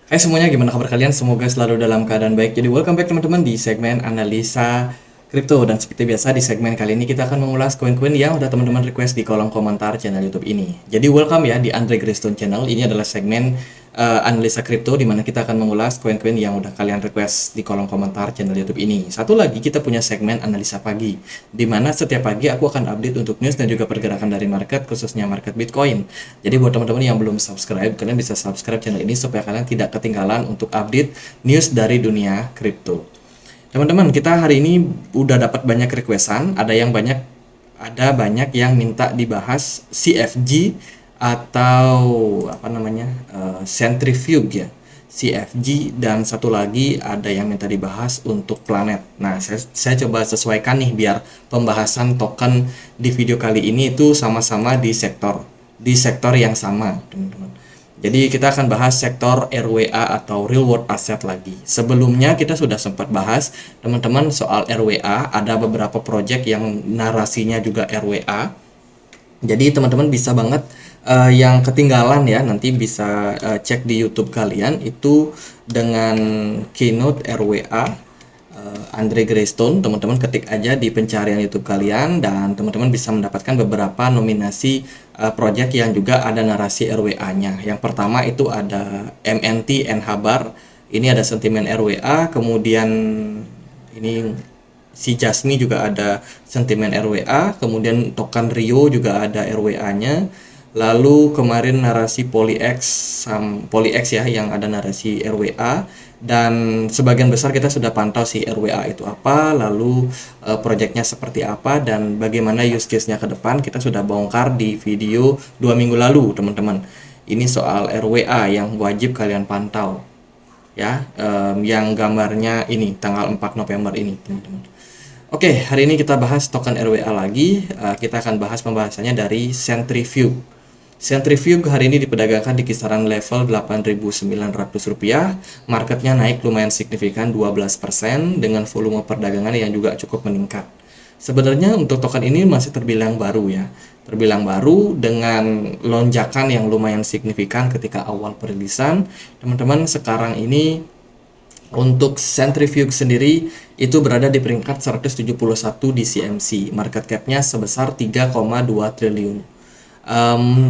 Hai semuanya, gimana kabar kalian? Semoga selalu dalam keadaan baik. Jadi welcome back teman-teman di segmen analisa kripto. Dan seperti biasa di segmen kali ini kita akan mengulas koin-koin yang udah teman-teman request di kolom komentar channel YouTube ini. Jadi welcome ya di Andre Greystone Channel. Ini adalah segmen analisa kripto di mana kita akan mengulas koin-koin yang udah kalian request di kolom komentar channel YouTube ini. Satu lagi kita punya segmen analisa pagi, di mana setiap pagi aku akan update untuk news dan juga pergerakan dari market, khususnya market Bitcoin. Jadi buat teman-teman yang belum subscribe, kalian bisa subscribe channel ini supaya kalian tidak ketinggalan untuk update news dari dunia kripto. Teman-teman, kita hari ini udah dapat banyak requestan, ada banyak yang minta dibahas CFG atau apa namanya centrifuge ya, CFG, dan satu lagi ada yang minta dibahas untuk planet. Nah, saya coba sesuaikan nih biar pembahasan token di video kali ini itu sama-sama di sektor yang sama, teman-teman. Jadi kita akan bahas sektor RWA atau real world asset lagi. Sebelumnya kita sudah sempat bahas teman-teman soal RWA, ada beberapa project yang narasinya juga RWA. Jadi teman-teman bisa banget yang ketinggalan ya, nanti bisa cek di YouTube kalian itu dengan keynote RWA Andre Greystone. Teman-teman ketik aja di pencarian YouTube kalian dan teman-teman bisa mendapatkan beberapa nominasi project yang juga ada narasi RWA-nya. Yang pertama itu ada MNT NH Bar. Ini ada sentimen RWA, kemudian ini si Jasmi juga ada sentimen RWA, kemudian token Rio juga ada RWA-nya. Lalu kemarin narasi Polyx ya yang ada narasi RWA, dan sebagian besar kita sudah pantau si RWA itu apa, lalu proyeknya seperti apa dan bagaimana use case-nya ke depan kita sudah bongkar di video 2 minggu lalu, teman-teman. Ini soal RWA yang wajib kalian pantau ya, yang gambarnya ini tanggal 4 November ini, teman-teman. Oke, hari ini kita bahas token RWA lagi. Kita akan bahas pembahasannya dari Centrifuge. Centrifuge hari ini diperdagangkan di kisaran level Rp8.900. Marketnya naik lumayan signifikan 12% dengan volume perdagangan yang juga cukup meningkat. Sebenarnya untuk token ini masih terbilang baru ya. Terbilang baru dengan lonjakan yang lumayan signifikan ketika awal perilisan. Teman-teman, sekarang ini untuk Centrifuge sendiri itu berada di peringkat 171 di CMC. Market cap-nya sebesar 3,2 triliun.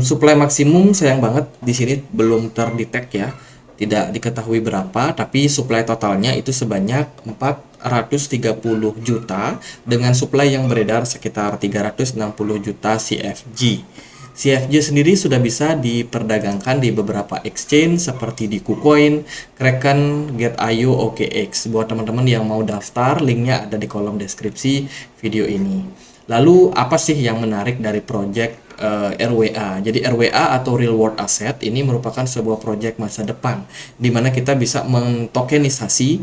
Supply maksimum sayang banget di sini belum terdetek ya, tidak diketahui berapa, tapi supply totalnya itu sebanyak 430 juta dengan supply yang beredar sekitar 360 juta CFG. CFG sendiri sudah bisa diperdagangkan di beberapa exchange seperti di KuCoin, Kraken, Get.io, OKX. Buat teman-teman yang mau daftar, linknya ada di kolom deskripsi video ini. Lalu apa sih yang menarik dari project RWA? Jadi RWA atau Real World Asset ini merupakan sebuah project masa depan di mana kita bisa mentokenisasi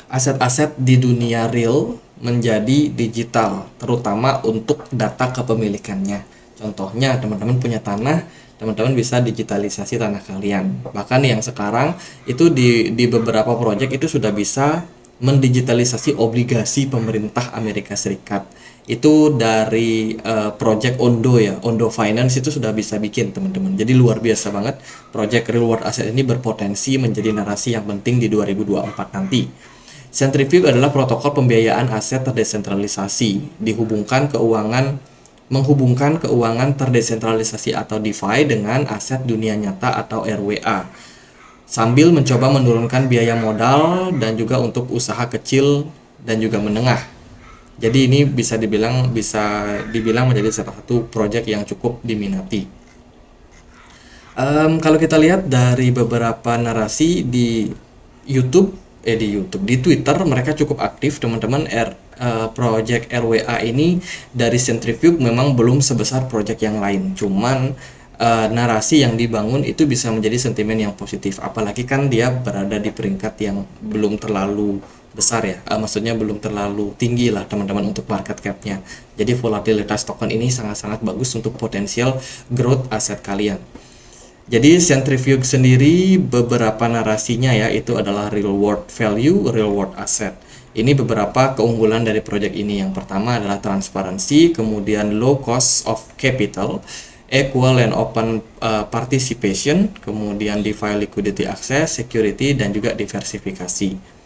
aset-aset di dunia real menjadi digital, terutama untuk data kepemilikannya. Contohnya, teman-teman punya tanah, teman-teman bisa digitalisasi tanah kalian. Bahkan yang sekarang itu di beberapa project itu sudah bisa mendigitalisasi obligasi pemerintah Amerika Serikat. Itu dari project Ondo ya, Ondo Finance itu sudah bisa bikin, teman-teman. Jadi luar biasa banget, project Real World Asset ini berpotensi menjadi narasi yang penting di 2024 nanti. Centrifuge adalah protokol pembiayaan aset terdesentralisasi, menghubungkan keuangan terdesentralisasi atau DeFi dengan aset dunia nyata atau RWA, sambil mencoba menurunkan biaya modal dan juga untuk usaha kecil dan juga menengah. Jadi ini bisa dibilang menjadi salah satu proyek yang cukup diminati. Kalau kita lihat dari beberapa narasi di Twitter mereka cukup aktif, teman-teman. Project RWA ini dari Centrifuge memang belum sebesar project yang lain, cuman narasi yang dibangun itu bisa menjadi sentimen yang positif, apalagi kan dia berada di peringkat yang belum terlalu besar ya, maksudnya belum terlalu tinggi lah teman-teman untuk market cap-nya. Jadi volatilitas token ini sangat-sangat bagus untuk potensial growth aset kalian. Jadi Centrifuge sendiri beberapa narasinya ya itu adalah real world value, real world asset. Ini beberapa keunggulan dari project ini. Yang pertama adalah transparansi, kemudian low cost of capital, equal and open participation, kemudian DeFi liquidity access, security, dan juga diversifikasi.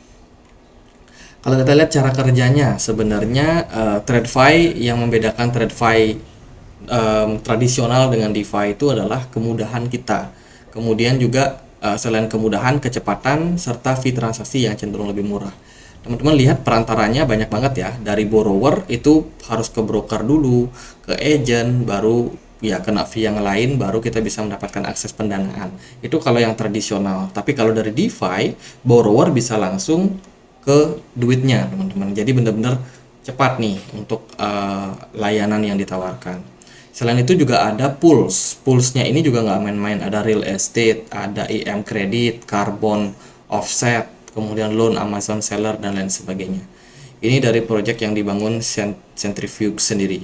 Kalau kita lihat cara kerjanya, sebenarnya TradFi yang membedakan TradFi tradisional dengan DeFi itu adalah kemudahan kita. Kemudian juga selain kemudahan, kecepatan, serta fee transaksi yang cenderung lebih murah. Teman-teman lihat perantaranya banyak banget ya. Dari borrower itu harus ke broker dulu, ke agent, baru ya kena fee yang lain, baru kita bisa mendapatkan akses pendanaan. Itu kalau yang tradisional. Tapi kalau dari DeFi, borrower bisa langsung ke duitnya, teman-teman. Jadi benar-benar cepat nih untuk layanan yang ditawarkan. Selain itu juga ada pools. Poolsnya ini juga nggak main-main. Ada real estate, ada IM kredit, carbon offset, kemudian loan Amazon seller, dan lain sebagainya. Ini dari project yang dibangun Centrifuge sendiri.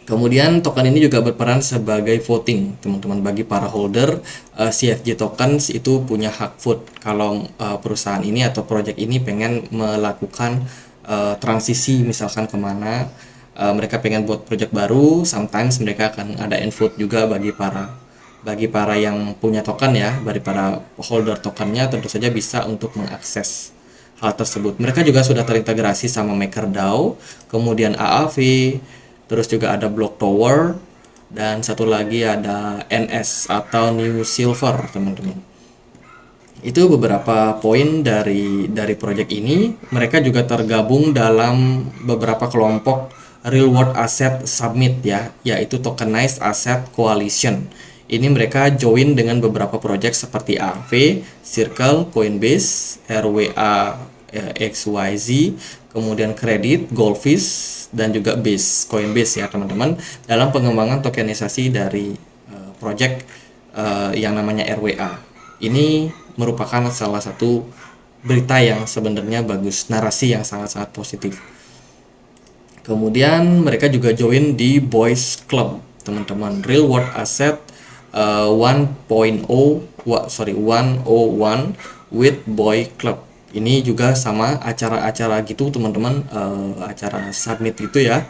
Kemudian token ini juga berperan sebagai voting, teman-teman, bagi para holder CFG tokens itu punya hak vote kalau perusahaan ini atau project ini pengen melakukan transisi misalkan kemana, mereka pengen buat project baru, sometimes mereka akan adain vote juga bagi para yang punya token ya, bagi para holder tokennya tentu saja bisa untuk mengakses hal tersebut. Mereka juga sudah terintegrasi sama MakerDAO, kemudian AAV, terus juga ada Block Tower, dan satu lagi ada NS atau New Silver, teman-teman. Itu beberapa poin dari project ini. Mereka juga tergabung dalam beberapa kelompok Real World Asset Summit ya, yaitu Tokenized Asset Coalition. Ini mereka join dengan beberapa project seperti AV, Circle, Coinbase, RWA, XYZ, kemudian Kredit, Goldfish, dan juga Base, Coinbase ya teman-teman, dalam pengembangan tokenisasi dari project yang namanya RWA. Ini merupakan salah satu berita yang sebenarnya bagus, narasi yang sangat-sangat positif. Kemudian mereka juga join di Boys Club, teman-teman, Real World Asset 1.0 with Boy Club. Ini juga sama acara-acara gitu, teman-teman, acara summit gitu ya,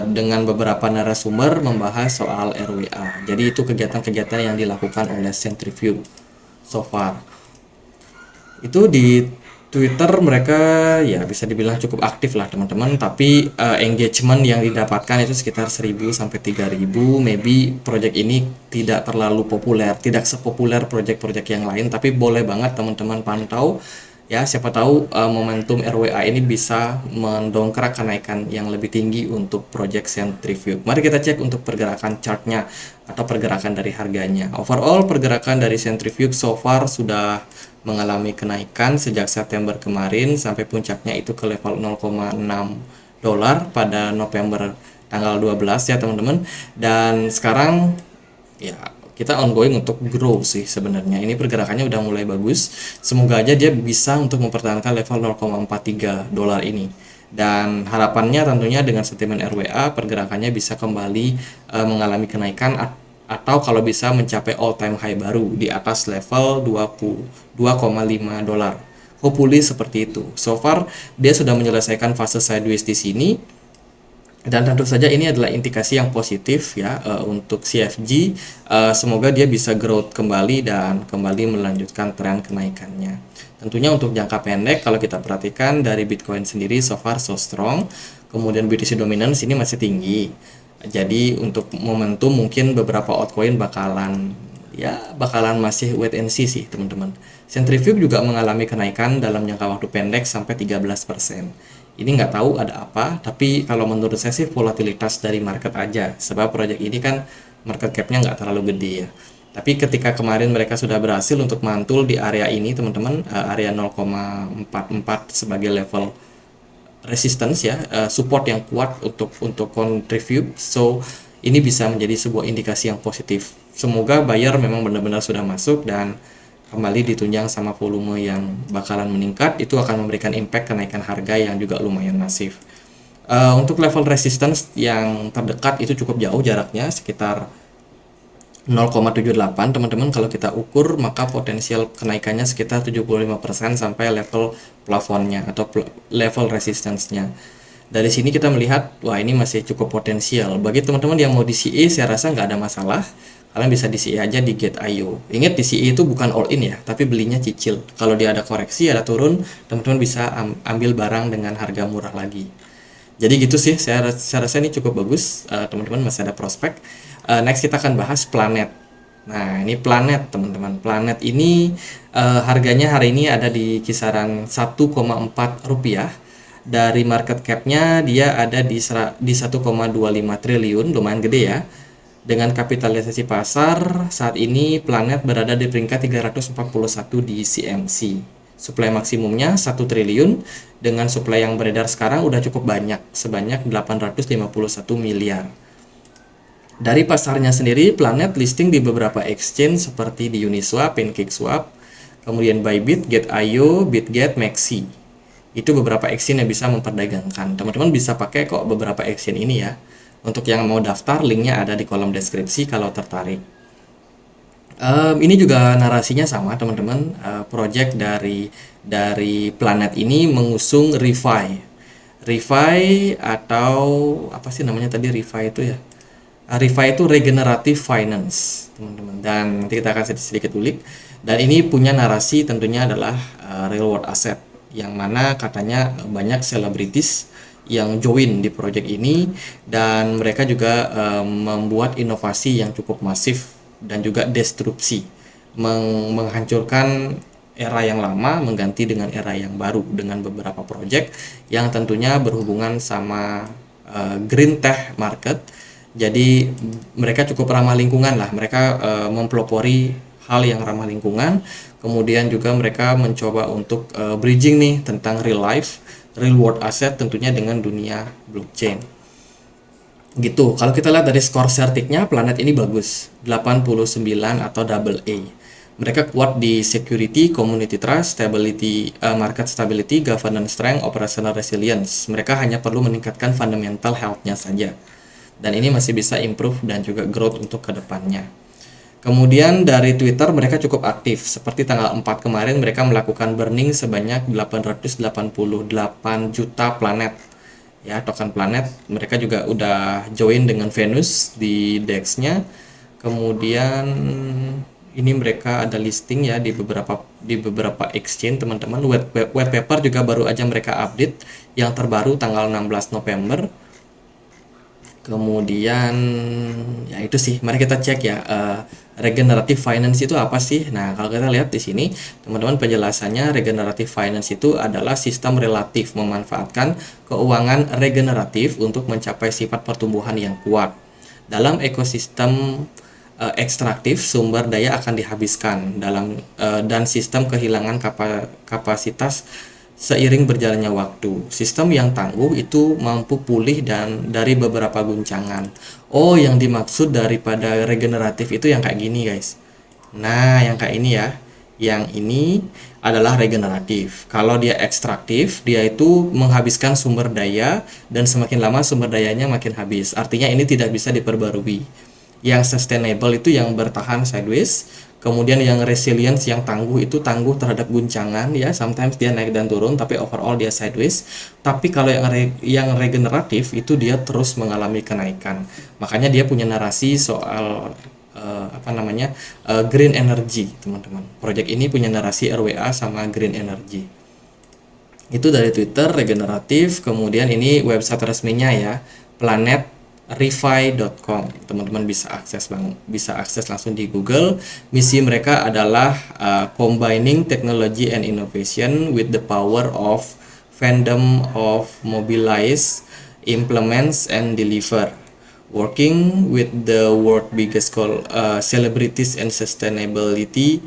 dengan beberapa narasumber membahas soal RWA. Jadi itu kegiatan-kegiatan yang dilakukan oleh Centrifuge so far. Itu di Twitter mereka ya bisa dibilang cukup aktif lah, teman-teman, tapi engagement yang didapatkan itu sekitar 1.000 sampai 3.000. Maybe project ini tidak terlalu populer, tidak sepopuler project-project yang lain, tapi boleh banget teman-teman pantau ya, siapa tahu momentum RWA ini bisa mendongkrak kenaikan yang lebih tinggi untuk project Centrifuge. Mari kita cek untuk pergerakan chartnya atau pergerakan dari harganya. Overall pergerakan dari Centrifuge so far sudah mengalami kenaikan sejak September kemarin sampai puncaknya itu ke level $0,6 pada November tanggal 12 ya teman-teman. Dan sekarang ya kita ongoing untuk grow sih sebenarnya. Ini pergerakannya udah mulai bagus. Semoga aja dia bisa untuk mempertahankan level $0,43 ini. Dan harapannya tentunya dengan sentimen RWA pergerakannya bisa kembali mengalami kenaikan atau kalau bisa mencapai all time high baru di atas level $22,5. Hopefully seperti itu. So far dia sudah menyelesaikan fase sideways di sini. Dan tentu saja ini adalah indikasi yang positif ya untuk CFG. Semoga dia bisa growth kembali dan kembali melanjutkan tren kenaikannya. Tentunya untuk jangka pendek kalau kita perhatikan dari Bitcoin sendiri so far so strong. Kemudian BTC dominance ini masih tinggi. Jadi untuk momentum mungkin beberapa altcoin bakalan masih wait and see sih teman-teman. Centrifuge juga mengalami kenaikan dalam jangka waktu pendek sampai 13%. Ini nggak tahu ada apa, tapi kalau menurut saya sih volatilitas dari market aja, sebab project ini kan market cap-nya nggak terlalu gede ya. Tapi ketika kemarin mereka sudah berhasil untuk mantul di area ini teman-teman, area 0,44 sebagai level resistance ya, support yang kuat untuk contribute. So ini bisa menjadi sebuah indikasi yang positif. Semoga buyer memang benar-benar sudah masuk dan kembali ditunjang sama volume yang bakalan meningkat. Itu akan memberikan impact kenaikan harga yang juga lumayan masif. Untuk level resistance yang terdekat itu cukup jauh jaraknya, sekitar 0,78 teman-teman. Kalau kita ukur maka potensial kenaikannya sekitar 75% sampai level plafonnya atau level resistance-nya. Dari sini kita melihat, wah ini masih cukup potensial. Bagi teman-teman yang mau di CE, saya rasa nggak ada masalah. Kalian bisa di CE aja di Get.io. Ingat di CE itu bukan all in ya, tapi belinya cicil. Kalau dia ada koreksi, ada turun, teman-teman bisa ambil barang dengan harga murah lagi. Jadi gitu sih, saya rasa ini cukup bagus. Teman-teman masih ada prospek. Next kita akan bahas Planet. Nah, ini Planet, teman-teman. Planet ini harganya hari ini ada di kisaran 1,4 rupiah. Dari market cap-nya dia ada di 1,25 triliun, lumayan gede ya. Dengan kapitalisasi pasar, saat ini Planet berada di peringkat 341 di CMC. Supply maksimumnya 1 triliun, dengan supply yang beredar sekarang udah cukup banyak, sebanyak 851 miliar. Dari pasarnya sendiri, Planet listing di beberapa exchange seperti di Uniswap, PancakeSwap, kemudian Bybit, Get.io, Bitget, Maxi. Itu beberapa exchange yang bisa memperdagangkan. Teman-teman bisa pakai kok beberapa exchange ini ya. Untuk yang mau daftar, linknya ada di kolom deskripsi kalau tertarik. Ini juga narasinya sama teman-teman. Project dari Planet ini mengusung ReFi. ReFi atau apa sih namanya tadi ReFi itu ya? ReFi itu regenerative finance, teman-teman. Dan nanti kita akan sedikit ulik. Dan ini punya narasi tentunya adalah real world asset, yang mana katanya banyak selebritis yang join di project ini, dan mereka juga membuat inovasi yang cukup masif dan juga destruksi, menghancurkan era yang lama mengganti dengan era yang baru dengan beberapa project yang tentunya berhubungan sama green tech market. Jadi mereka cukup ramah lingkungan lah, mereka mempelopori hal yang ramah lingkungan. Kemudian juga mereka mencoba untuk bridging nih tentang real life, real world asset tentunya dengan dunia blockchain. Gitu. Kalau kita lihat dari skor Certic-nya, Planet ini bagus, 89 atau double A. Mereka kuat di security, community trust, stability, market stability, governance strength, operational resilience. Mereka hanya perlu meningkatkan fundamental health-nya saja. Dan ini masih bisa improve dan juga growth untuk kedepannya. Kemudian dari Twitter mereka cukup aktif. Seperti tanggal 4 kemarin mereka melakukan burning sebanyak 888 juta planet. Ya, token Planet. Mereka juga udah join dengan Venus di DEX-nya. Kemudian ini mereka ada listing ya di beberapa exchange, teman-teman. White paper juga baru aja mereka update yang terbaru tanggal 16 November. Kemudian ya itu sih, mari kita cek ya regenerative finance itu apa sih. Nah, kalau kita lihat di sini teman-teman, penjelasannya regenerative finance itu adalah sistem relatif memanfaatkan keuangan regeneratif untuk mencapai sifat pertumbuhan yang kuat. Dalam ekosistem ekstraktif, sumber daya akan dihabiskan dan sistem kehilangan kapasitas seiring berjalannya waktu. Sistem yang tangguh itu mampu pulih dan dari beberapa guncangan. Oh, yang dimaksud daripada regeneratif itu yang kayak gini, guys. Nah, yang kayak ini ya. Yang ini adalah regeneratif. Kalau dia ekstraktif, dia itu menghabiskan sumber daya dan semakin lama sumber dayanya makin habis. Artinya ini tidak bisa diperbarui. Yang sustainable itu yang bertahan sideways. Kemudian yang resilience, yang tangguh itu tangguh terhadap guncangan ya, sometimes dia naik dan turun tapi overall dia sideways. Tapi kalau yang regeneratif itu dia terus mengalami kenaikan. Makanya dia punya narasi soal green energy, teman-teman. Project ini punya narasi RWA sama green energy. Itu dari Twitter, regeneratif. Kemudian ini website resminya ya, planetrefi.com. Teman-teman bisa akses langsung di Google. Misi mereka adalah combining technology and innovation with the power of fandom of mobilize, implements and deliver. Working with the world biggest celebrities and sustainability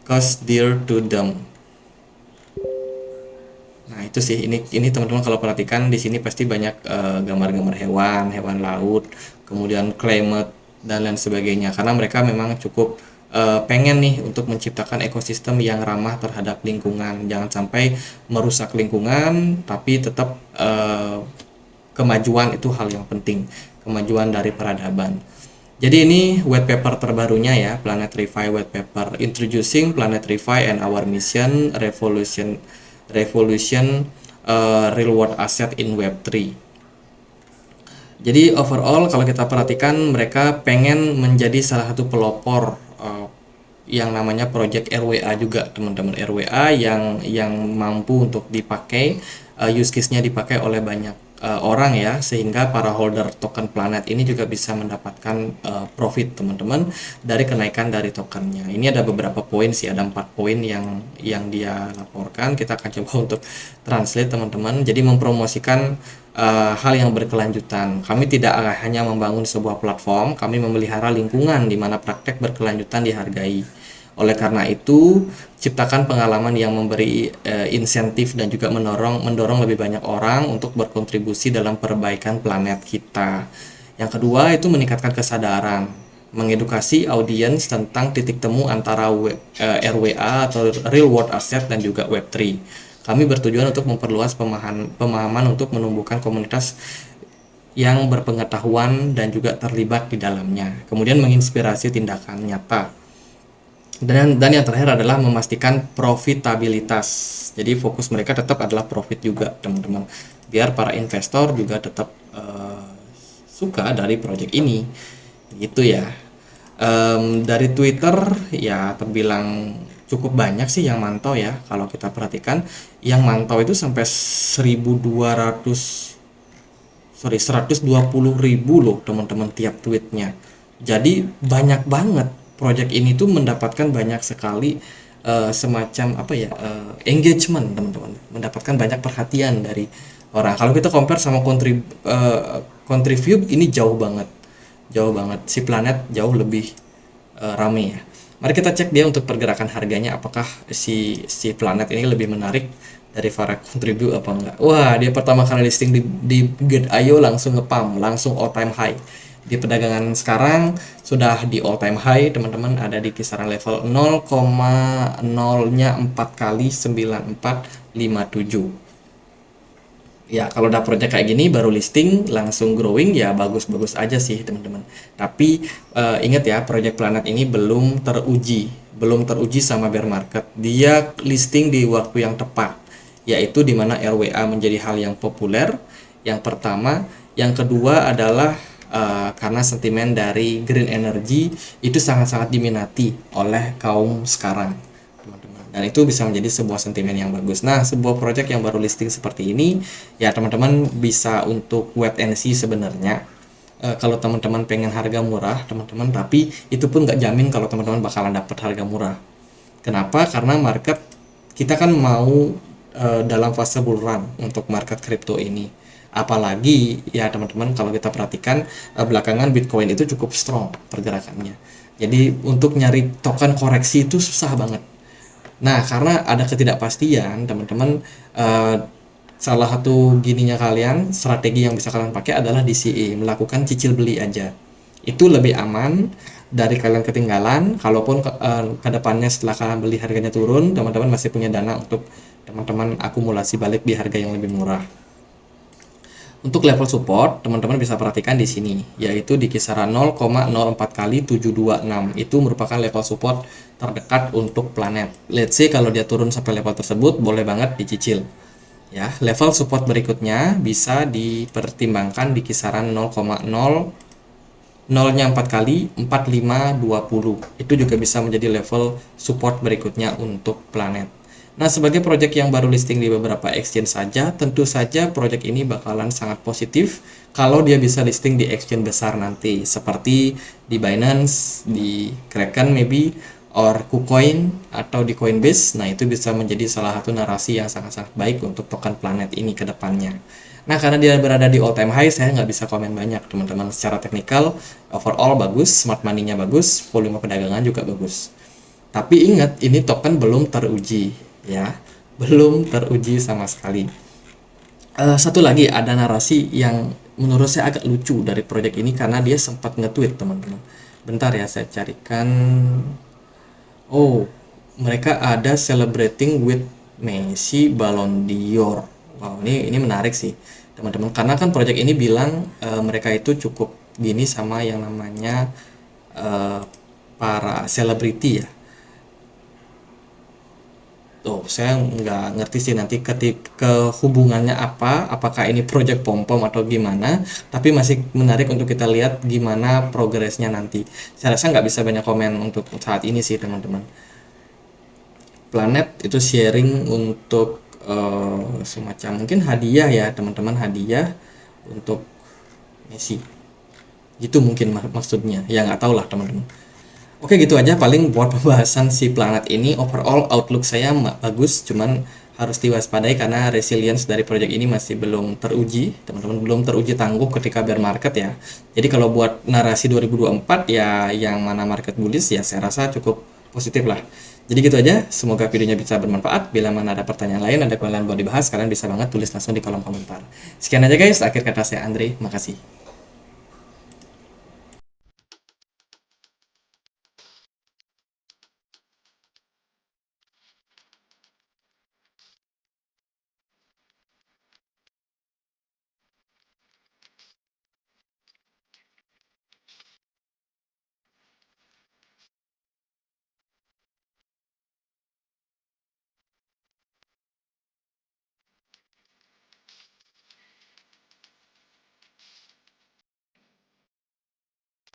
cause dear to them. Nah, itu sih, ini teman-teman kalau perhatikan di sini pasti banyak gambar-gambar hewan laut, kemudian climate dan lain sebagainya, karena mereka memang cukup pengen nih untuk menciptakan ekosistem yang ramah terhadap lingkungan. Jangan sampai merusak lingkungan, tapi tetap kemajuan itu hal yang penting, kemajuan dari peradaban. Jadi ini white paper terbarunya ya, Planet ReFi white paper, introducing Planet ReFi and our mission revolution real world asset in Web3. Jadi overall kalau kita perhatikan mereka pengen menjadi salah satu pelopor yang namanya project RWA juga teman-teman, RWA yang mampu untuk dipakai, use case-nya dipakai oleh banyak orang ya, sehingga para holder token Planet ini juga bisa mendapatkan profit teman-teman dari kenaikan dari tokennya. Ini ada beberapa poin sih, ada 4 poin yang dia laporkan. Kita akan coba untuk translate teman-teman. Jadi mempromosikan hal yang berkelanjutan. Kami tidak hanya membangun sebuah platform, kami memelihara lingkungan di mana praktek berkelanjutan dihargai. Oleh karena itu, ciptakan pengalaman yang memberi insentif dan juga mendorong lebih banyak orang untuk berkontribusi dalam perbaikan planet kita. Yang kedua itu meningkatkan kesadaran, mengedukasi audiens tentang titik temu antara RWA atau Real World Asset dan juga Web3. Kami bertujuan untuk memperluas pemahaman untuk menumbuhkan komunitas yang berpengetahuan dan juga terlibat di dalamnya. Kemudian menginspirasi tindakan nyata. Dan yang terakhir adalah memastikan profitabilitas. Jadi fokus mereka tetap adalah profit juga teman-teman. Biar para investor juga tetap suka dari project ini. Gitu ya. Dari Twitter ya terbilang cukup banyak sih yang mantau ya. Kalau kita perhatikan yang mantau itu sampai 120.000 loh teman-teman tiap tweetnya. Jadi banyak banget project ini tuh mendapatkan banyak sekali semacam engagement teman-teman, mendapatkan banyak perhatian dari orang. Kalau kita compare sama Contribute ini jauh banget si Planet jauh lebih rame ya. Mari kita cek dia untuk pergerakan harganya, apakah si Planet ini lebih menarik dari para Contribute apa enggak. Wah, dia pertama kali listing di Gate.io langsung ngepam, langsung all time high. Di perdagangan sekarang sudah di all time high teman-teman, ada di kisaran level 0,0-nya 4 kali 9457. Ya kalau udah project kayak gini baru listing langsung growing ya bagus-bagus aja sih teman-teman. Tapi ingat ya, project Planet ini belum teruji sama bear market. Dia listing di waktu yang tepat, yaitu dimana RWA menjadi hal yang populer. Yang pertama, yang kedua adalah karena sentimen dari green energy itu sangat-sangat diminati oleh kaum sekarang teman-teman, dan itu bisa menjadi sebuah sentimen yang bagus. Nah, sebuah project yang baru listing seperti ini ya teman-teman bisa untuk wait and see sebenarnya. Kalau teman-teman pengen harga murah teman-teman, tapi itu pun nggak jamin kalau teman-teman bakalan dapat harga murah. Kenapa? Karena market kita kan mau dalam fase bull run untuk market kripto ini. Apalagi ya teman-teman kalau kita perhatikan belakangan Bitcoin itu cukup strong pergerakannya. Jadi untuk nyari token koreksi itu susah banget. Nah, karena ada ketidakpastian teman-teman, salah satu gininya kalian, strategi yang bisa kalian pakai adalah DCA, melakukan cicil beli aja. Itu lebih aman dari kalian ketinggalan. Kalaupun ke depannya setelah kalian beli harganya turun, teman-teman masih punya dana untuk teman-teman akumulasi balik di harga yang lebih murah. Untuk level support, teman-teman bisa perhatikan di sini, yaitu di kisaran 0,04 kali 726. Itu merupakan level support terdekat untuk Planet. Let's say kalau dia turun sampai level tersebut, boleh banget dicicil. Ya, level support berikutnya bisa dipertimbangkan di kisaran 0,0-nya 4 kali 4520. Itu juga bisa menjadi level support berikutnya untuk Planet. Nah, sebagai project yang baru listing di beberapa exchange saja, tentu saja project ini bakalan sangat positif kalau dia bisa listing di exchange besar nanti, seperti di Binance, di Kraken maybe, or KuCoin, atau di Coinbase. Nah, itu bisa menjadi salah satu narasi yang sangat-sangat baik untuk token Planet ini ke depannya. Nah, karena dia berada di all time high, saya nggak bisa komen banyak, teman-teman. Secara teknikal, overall bagus, smart money-nya bagus, volume perdagangan juga bagus. Tapi ingat, ini token belum teruji. Ya, belum teruji sama sekali. Satu lagi ada narasi yang menurut saya agak lucu dari project ini karena dia sempat nge-tweet teman-teman. Bentar ya, saya carikan. Oh, mereka ada celebrating with Messi Ballon d'Or. Wow, ini menarik sih teman-teman, karena kan project ini bilang mereka itu cukup gini sama yang namanya para selebriti ya. Oh, saya nggak ngerti sih nanti ketika hubungannya apa, apakah ini project pom-pom atau gimana, tapi masih menarik untuk kita lihat gimana progresnya nanti. Saya rasa nggak bisa banyak komen untuk saat ini sih teman-teman. Planet itu sharing untuk semacam mungkin hadiah ya teman-teman, hadiah untuk Messi. Gitu mungkin maksudnya. Ya nggak tahu lah teman-teman. Oke gitu aja paling buat pembahasan si planet ini. Overall outlook saya bagus, cuman harus diwaspadai karena resilience dari project ini masih belum teruji, teman-teman, belum teruji tangguh ketika bear market ya. Jadi kalau buat narasi 2024 ya yang mana market bullish ya saya rasa cukup positif lah. Jadi gitu aja, semoga videonya bisa bermanfaat. Bila mana ada pertanyaan lain, ada kalian buat dibahas, kalian bisa banget tulis langsung di kolom komentar. Sekian aja guys, akhir kata saya Andre, makasih.